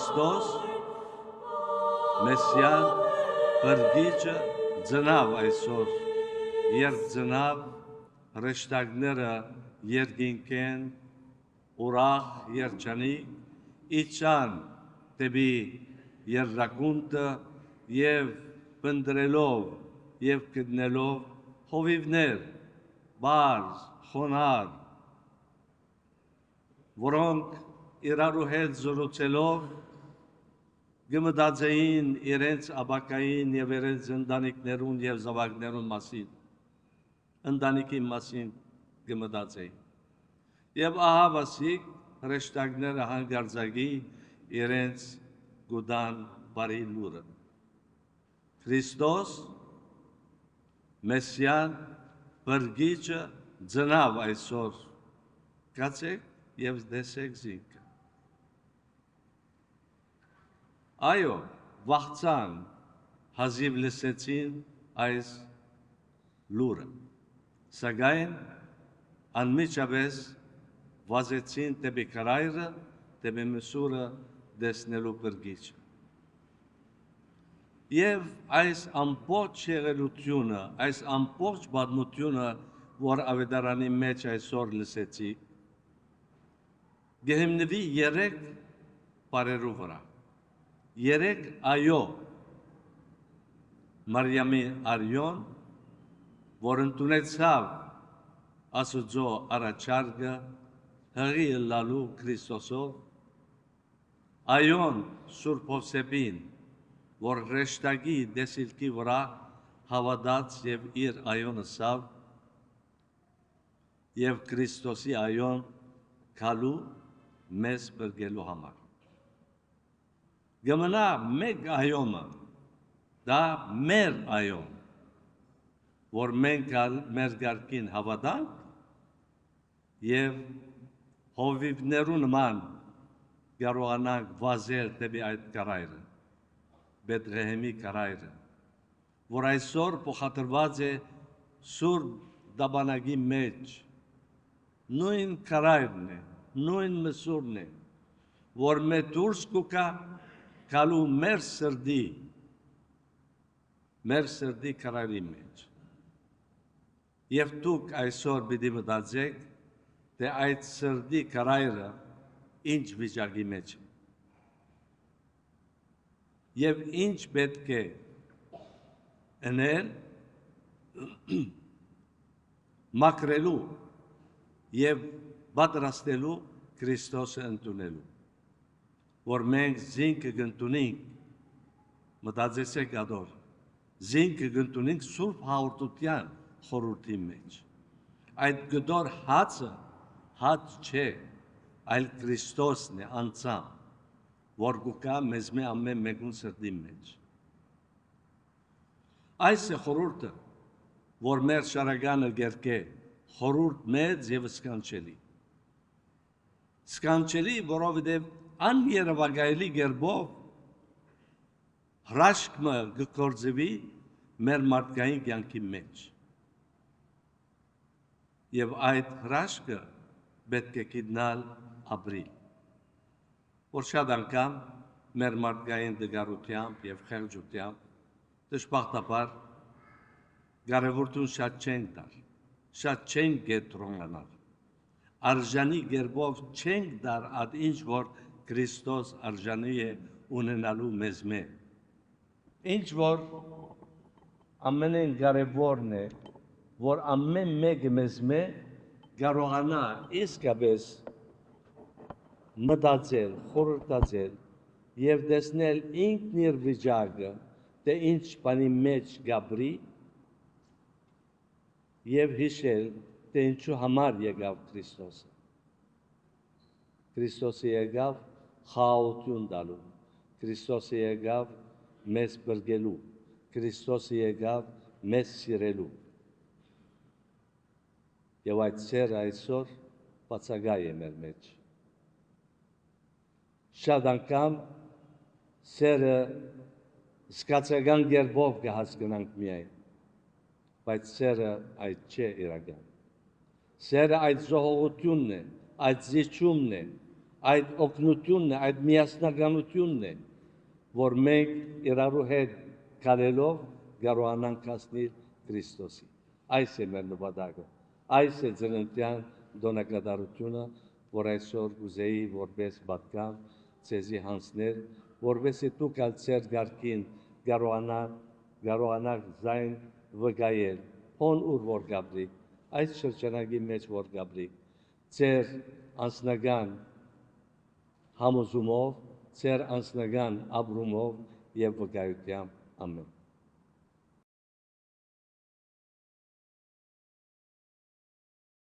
Քրիստոս Մեսիան բրգիչը ծնավ այսօր, երբ ծնավ հրեշտակները երկինքեն ուրախ երջանիկ իջան դեպի երկրակունտը և փնտրելով և գտնելով հովիվներ, բարձ, խոնարհ, որոնք իրարու հետ զրուցելով գմտածեին իրենց ապագային և իրենց ընտանիքներուն և զավակներուն մասին, ընտանիքի մասին գմտածեին։ Եվ ահավասիկ հրեշտակները հանկարծակի իրենց գուտան բարի լուրը։ Քրիստոս Մեսիան բրգիչը ծնավ այսօր, կացեք և տեսեք զինքը։ Այո, վախցան հազիվ լսեցին այս լուրը, սակայն անմիջապես վազեցին դեպի քարայրը, դեպի մսուրը տեսնելու բրգիչը։ Եվ այս ամբողջ եղելությունը, այս ամբողջ պատմությունը, որ ավետարանի մեջ այսօր լսեցի, գեհիմնվի երեք բարերու վրա, երեք այո, Մարիամի արյուն, որ ընդունեցավ Աստծո առաջարկը հղի ըլլալու Քրիստոսով, այոն Սուրբ Հովսեփին, որ հրեշտակի տեսիլքի վրա հավատաց և իր այոնը սավ, և Քրիստոսի այոն գալու մեզ բրգելու համար։ Գմնա մեկ այոմը, դա մեր այոն, որ մենք մեր գարկին հավատանք և հովիվներու նման կարողանանք վազել դեպի այդ քարայրը, Բեթլեհեմի քարայրը, որ այսօր փոխադրված է Սուրբ Դաբանագի մեջ, նույն քարայրն է, նույն մսուրն է, որ մեր դուրս կուկա գալու մեր սրդի քարայրի մեջ։ Եվ դուք այսօր պիտի մտածեք, թե այդ սրդի քարայրը ինչ վիճակի մեջ է։ Եվ ինչ պետք է անել մաքրելու և պատրաստելու Քրիստոսը ընդունելու, որ մենք զինքը կընդունենք, մտածեցեք ադոր, զինքը կընդունենք Սուրբ հաղորդության խորհրդի մեջ։ Այդ գդոր հացը հաց չէ, այլ Քրիստոսն է անձամբ, որ կուկա մեզ մե ամեն մեկուն սրդի մեջ։ Այս է խորհուրդը, որ մեր շարականը գերկե, խորհուրդ մեծ և սքանչելի։ Սքանչելի, որովհետև աներևակայելի կերպով հրաշքը կգործվի մեր մարդկային կյանքի մեջ։ Եվ այդ հրաշքը պետք է գտնալ ապրիլ, որ շատ անգամ մեր մարդկային դգարությամբ և խեղճությամբ դժբախտաբար կարևորություն շատ չենք տալ, շատ չենք կենտրոնանալ, արժանի կերպով չենք տալ այդ ինչ որ Քրիստոս արժանի է ունենալու մեզ մե։ Ինչ որ ամենեն կարևորն է, որ ամեն մեկը մեզ մե կարողանա իսկապես մտածել, խորհրդածել և տեսնել ինքն իր վիճակը, թե ինչ բանի մեջ գաբրի և հիշել, թե ինչու համար եկավ Քրիստոսը։ Քրիստոսը եկավ խաղաղություն տալու, Քրիստոսը եկավ մեզ բրգելու, Քրիստոսը եկավ մեզ սիրելու։ Եվ այդ սերը այսօր բացակայ է մեր մեջ։ Շատ անգամ սերը զգացական կերպով կհասկանանք միայն, բայց սերը այդ չէ իրական։ Սերը այդ զոհողությունն է, այդ զիջումն է, այդ օգնությունն է, այդ միասնականությունն է, որ մենք իրարու հետ կալելով կարողանանք հասնել Քրիստոսի։ Այս է մեր նպատակը, այս է ծննդյան դոնակատարությունը, որ այսօր կուզեի որպես պատգամ ցեզի հանձնել, որպեսզի դուք ալ ձեր գարքին կարողանաք զայն վկայել, հոն ուր որ գաբրիք, այս շրջանակի մեջ որ գաբրիք, ձեր անձնական համոզումով, ձեր անձնական ապրումով եւ վկայությամբ ամեն